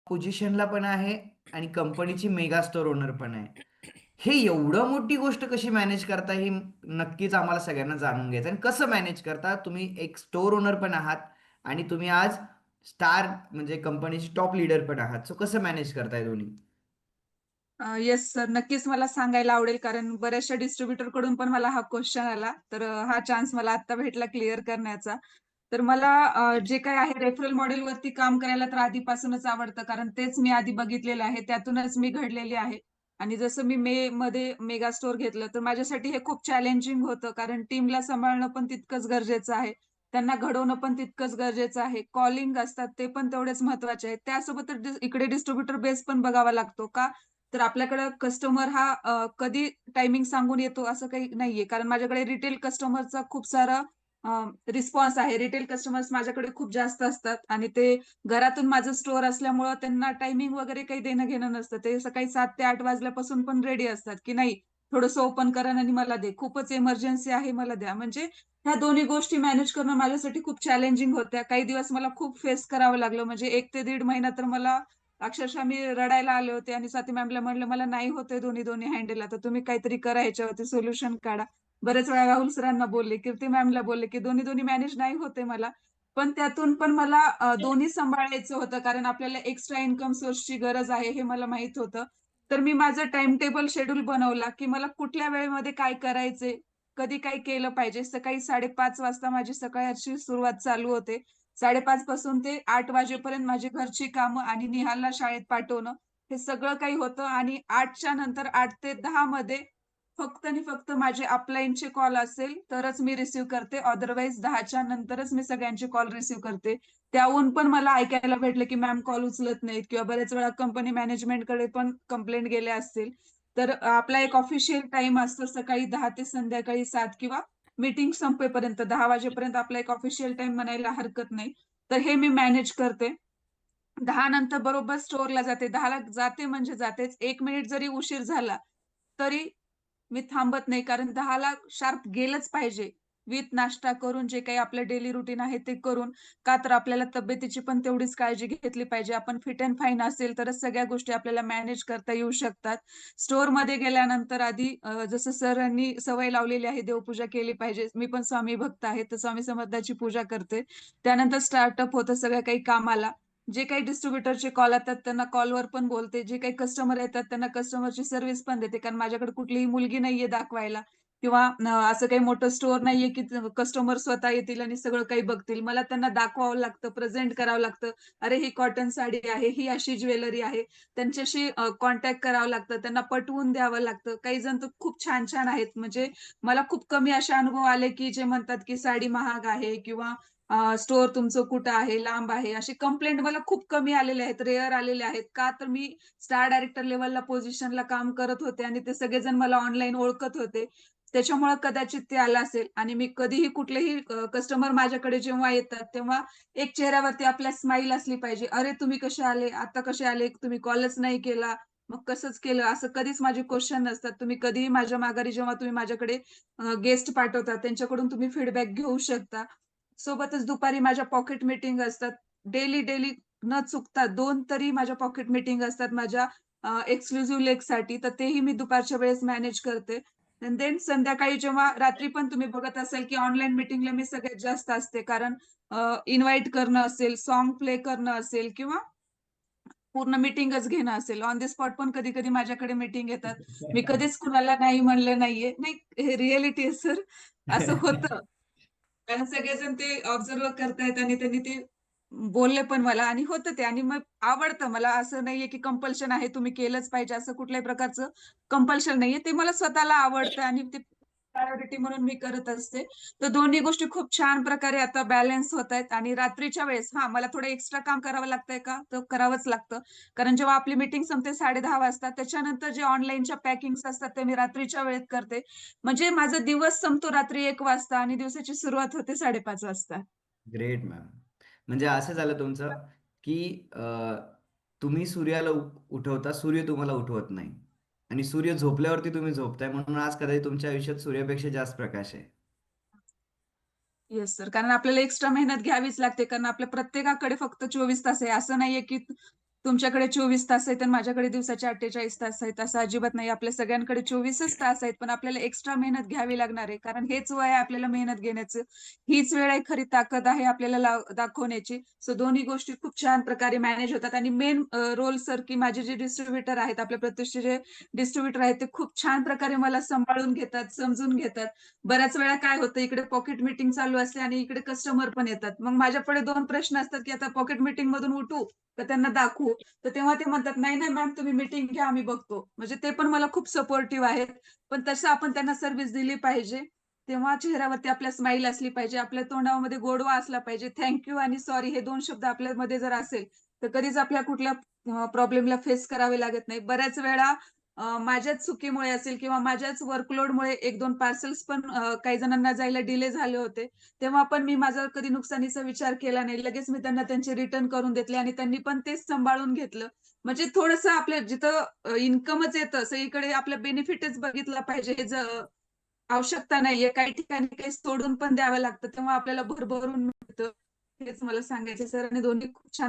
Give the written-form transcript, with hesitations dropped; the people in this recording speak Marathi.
पोझिशनला पण आहे आणि कंपनीची मेगा स्टोअर ओनर पण आहे. हे एवढं मोठी गोष्ट कशी मॅनेज करता ही नक्कीच आम्हाला सगळ्यांना जाणून घ्यायचं. आणि कसं मॅनेज करता तुम्ही? एक स्टोअर ओनर पण आहात आणि तुम्ही आज स्टार म्हणजे कंपनीचे टॉप लीडर पण आहात. सो कसं मॅनेज करताय दोन्ही? Yes sir. नक्कीच मला सांगायला आवडेल कारण बऱ्याचशा डिस्ट्रिब्युटर कडून पण मला हा क्वेश्चन आला. तर हा चान्स मला आता भेटला क्लिअर करण्याचा. तर मला जे काही आहे रेफरल मॉडेलवरती काम करायला तर आधीपासूनच आवडतं कारण तेच मी आधी बघितलेलं आहे. त्यातूनच मी घडलेली आहे. आणि जसं मी मध्ये मेगा स्टोअर घेतलं तर माझ्यासाठी हे खूप चॅलेंजिंग होतं कारण टीमला सांभाळणं पण तितकंच गरजेचं आहे. त्यांना घडवणं पण तितकंच गरजेचं आहे. कॉलिंग असतात ते पण तेवढेच महत्त्वाचे आहेत. त्यासोबतच इकडे डिस्ट्रिब्युटर बेस पण बघावा लागतो. का? तर आपल्याकडं कस्टमर हा कधी टायमिंग सांगून येतो असं काही नाहीये. कारण माझ्याकडे रिटेल कस्टमरचा खूप सारा रिस्पॉन्स आहे. रिटेल कस्टमर्स माझ्याकडे खूप जास्त असतात आणि ते घरातून माझं स्टोअर असल्यामुळं त्यांना टायमिंग वगैरे काही देणं-घेणं नसतं. ते सकाळी 7 ते 8 वाजल्यापासून पण रेडी असतात, की नाही थोडंसं ओपन करा आणि मला दे. खूपच इमर्जन्सी आहे मला द्या. म्हणजे ह्या दोन्ही गोष्टी मॅनेज करणं माझ्यासाठी खूप चॅलेंजिंग होत्या. काही दिवस मला खूप फेस करावं लागलं. म्हणजे 1 ते दीड महिना तर मला अक्षरशः मी रडायला आले होते आणि स्वाती मॅमला म्हणलं, "मला नाही होत आहे दोन्ही-दोन्ही हँडल. आता तुम्ही काहीतरी करा ह्याच्यावरती सोल्युशन काढा." बरेच वेळा राहुल सरांना बोलले, कीर्ती मॅमला बोलले, की दोन्ही-दोन्ही मॅनेज नाही होत मला. पण त्यातून पण मला दोन्ही सांभाळायचं होतं कारण आपल्याला एक्स्ट्रा इन्कम सोर्सची गरज आहे हे मला माहीत होतं. तर मी माझं टाईम टेबल शेड्यूल बनवला, की मला कुठल्या वेळेमध्ये काय करायचंय, कधी काय केलं पाहिजे. सकाळी 5:30 वाजता माझी सकाळची सुरुवात चालू होते. 5:30 पासून ते 8 वाजेपर्यंत माझी घरची कामं आणि निहालला शाळेत पाठवणं, हे सगळं काही होतं आणि 8च्या नंतर 8 ते 10 मध्ये फक्त आणि फक्त माझे अपलाईनचे कॉल असेल, तरच मी रिसीव्ह करते. अदरवाईज 10च्या नंतरच मी सगळ्यांचे कॉल रिसीव्ह करते. त्याहून पण मला ऐकायला भेटलं, की मॅम कॉल उचलत नाहीत किंवा बऱ्याच वेळा कंपनी मॅनेजमेंटकडे पण कंप्लेंट गेल्या असतील. तर आपला एक ऑफिशियल टाईम असतो सकाळी 10 ते संध्याकाळी 7 किंवा मीटिंग संपेपर्यंत 10 वाजेपर्यंत आपला एक ऑफिशियल टाईम म्हणायला हरकत नाही. तर हे मी मॅनेज करते. 10 नंतर बरोबर स्टोअरला जाते. 10ला जाते म्हणजे जातेच. 1 मिनिट जरी उशीर झाला, तरी मी थांबत नाही. कारण 10ला शार्प गेलंच पाहिजे. विथ नाश्ता करून जे काही आपलं डेली रुटीन आहे ते करून. का तर आपल्याला तब्येतीची पण तेवढीच काळजी घेतली पाहिजे. आपण फिट अँड फाईन असेल तरच सगळ्या गोष्टी आपल्याला मॅनेज करता येऊ शकतात. स्टोअरमध्ये गेल्यानंतर आधी जसं सरांनी सवय लावलेली आहे देवपूजा केली पाहिजे. मी पण स्वामी भक्त आहे, तर स्वामी समर्थाची पूजा करते. त्यानंतर स्टार्टअप होतं सगळ्या काही कामाला. जे काही डिस्ट्रिब्युटरचे कॉल येतात त्यांना कॉलवर पण बोलते. जे काही कस्टमर येतात त्यांना कस्टमरची सर्व्हिस पण देते. कारण माझ्याकडे कुठलीही मुलगी नाहीये दाखवायला किंवा असं काही मोठं स्टोअर नाहीये, की कस्टमर स्वतः येतील आणि सगळं काही बघतील. मला त्यांना दाखवावं लागतं, प्रेझेंट करावं लागतं. अरे, ही कॉटन साडी आहे, ही अशी ज्वेलरी आहे. त्यांच्याशी कॉन्टॅक्ट करावं लागतं. त्यांना पटवून द्यावं लागतं. काही जण तर खूप छान-छान आहेत. म्हणजे मला खूप कमी असे अनुभव आले, की जे म्हणतात, की साडी महाग आहे किंवा स्टोअर तुमचं कुठं आहे, लांब आहे. अशी कंप्लेंट मला खूप कमी आलेले आहेत, रेअर आलेले आहेत. का तर मी स्टार डायरेक्टर लेव्हलला पोझिशनला काम करत होते आणि ते सगळेजण मला ऑनलाईन ओळखत होते. त्याच्यामुळं कदाचित ते आलं असेल आणि मी कधीही कुठलेही कस्टमर माझ्याकडे जेव्हा येतात, तेव्हा एक चेहऱ्यावरती आपल्या स्माईल असली पाहिजे. "अरे, तुम्ही कसे आले? आता कसे आले? तुम्ही कॉलच नाही केला. मग कसंच केलं?" असं कधीच माझे क्वेशन नसतात. तुम्ही कधीही माझ्या माघारी जेव्हा तुम्ही माझ्याकडे गेस्ट पाठवता, त्यांच्याकडून तुम्ही फीडबॅक घेऊ शकता. सोबतच दुपारी माझ्या पॉकेट मीटिंग असतात. डेली न चुकता 2 तरी माझ्या पॉकेट मीटिंग असतात माझ्या एक्सक्लुझिव्ह लेगसाठी. तर तेही मी दुपारच्या वेळेस मॅनेज करते. अँड देन संध्याकाळी जेव्हा रात्री पण तुम्ही बघत असाल, की ऑनलाईन मीटिंगला मी सगळ्यात जास्त असते. कारण इन्व्हाईट करणं असेल, सॉन्ग प्ले करणं असेल किंवा पूर्ण मीटिंगच घेणं असेल. ऑन द स्पॉट पण कधी-कधी माझ्याकडे मीटिंग येतात. मी कधीच कुणाला नाही म्हणलं नाहीये. नाही, हे रिअॅलिटी आहे सर. असं होतं. कारण सगळेजण ते ऑब्झर्व्ह करतायत आणि त्यांनी ते बोलले पण मला आणि होतं ते आणि मग आवडतं मला. असं नाहीये की कंपल्शन आहे, तुम्ही केलंच पाहिजे असं कुठल्याही प्रकारचं कंपल्शन नाहीये. ते मला स्वतःला आवडतं आणि ते प्रायोरिटी म्हणून मी करत असते. तर दोन्ही गोष्टी खूप छान प्रकारे आता बॅलन्स होतायत आणि रात्रीच्या वेळेस मला थोडं एक्स्ट्रा काम करावं लागतंय का? तर करावंच लागतं. कारण जेव्हा आपली मीटिंग संपते 10:30 वाजता त्याच्यानंतर जे ऑनलाईनच्या पॅकिंग्स असतात ते मी रात्रीच्या वेळेत करते. म्हणजे माझा दिवस संपतो रात्री 1 वाजता आणि दिवसाची सुरुवात होते 5:30 वाजता. Great ma'am. म्हणजे असं झालं तुमचं, की तुम्ही सूर्याला उठवता, सूर्य तुम्हाला उठवत नाही. आणि सूर्य झोपल्यावरती तुम्ही झोपताय म्हणून आज कदाचित तुमच्या आयुष्यात सूर्यापेक्षा जास्त प्रकाश आहे. Yes sir. कारण आपल्याला एक्स्ट्रा मेहनत घ्यावीच लागते. कारण आपल्या प्रत्येकाकडे फक्त 24 तास आहे. असं नाहीये की तुमच्याकडे 24 तास आहेत आणि माझ्याकडे दिवसाचे 48 तास आहेत, असं अजिबात नाही. आपल्या सगळ्यांकडे 24च तास आहेत, पण आपल्याला एक्स्ट्रा मेहनत घ्यावी लागणार आहे. कारण हेच वय आहे आपल्याला मेहनत घेण्याचं. हीच वेळ आहे खरी ताकद आहे आपल्याला दाखवण्याची. सो दोन्ही गोष्टी खूप छान प्रकारे मॅनेज होतात आणि मेन रोल सर, की माझे जे डिस्ट्रिब्युटर आहेत, आपल्या प्रतिष्ठेचे जे डिस्ट्रिब्युटर आहेत, ते खूप छान प्रकारे मला सांभाळून घेतात, समजून घेतात. बऱ्याच वेळा काय होतं, इकडे पॉकेट मीटिंग चालू असते आणि इकडे कस्टमर पण येतात. मग माझ्यापुढे 2 प्रश्न असतात, की आता पॉकेट मीटिंगमधून उठू तर त्यांना दाखवू. तर तेव्हा ते म्हणतात, "नाही, नाही मॅम तुम्ही मीटिंग घ्या, आम्ही बघतो." म्हणजे ते पण मला खूप सपोर्टिव्ह आहेत. पण तसं आपण त्यांना सर्व्हिस दिली पाहिजे. तेव्हा चेहऱ्यावरती आपल्या स्माईल असली पाहिजे. आपल्या तोंडामध्ये गोडवा असला पाहिजे. थँक आणि सॉरी हे 2 शब्द आपल्यामध्ये जर असेल, तर कधीच आपल्या कुठल्या प्रॉब्लेमला फेस करावे लागत नाही. बऱ्याच वेळा माझ्याच चुकीमुळे असेल किंवा माझ्याच वर्कलोडमुळे 1-2 पार्सल्स पण काही जणांना जायला डिले झाले होते. तेव्हा पण मी माझा कधी नुकसानीचा विचार केला नाही. लगेच मी त्यांना त्यांचे रिटर्न करून देतले आणि त्यांनी पण तेच सांभाळून घेतलं. म्हणजे थोडंसं आपल्या जिथं इन्कमच येतं सगळीकडे आपलं बेनिफिटच बघितला पाहिजे. हे आवश्यकता नाहीये. काही ठिकाणी काही सोडून पण द्यावं लागतं. तेव्हा आपल्याला भरभरून मिळतं. हेच मला सांगायचं सर आणि दोन्ही खूप छान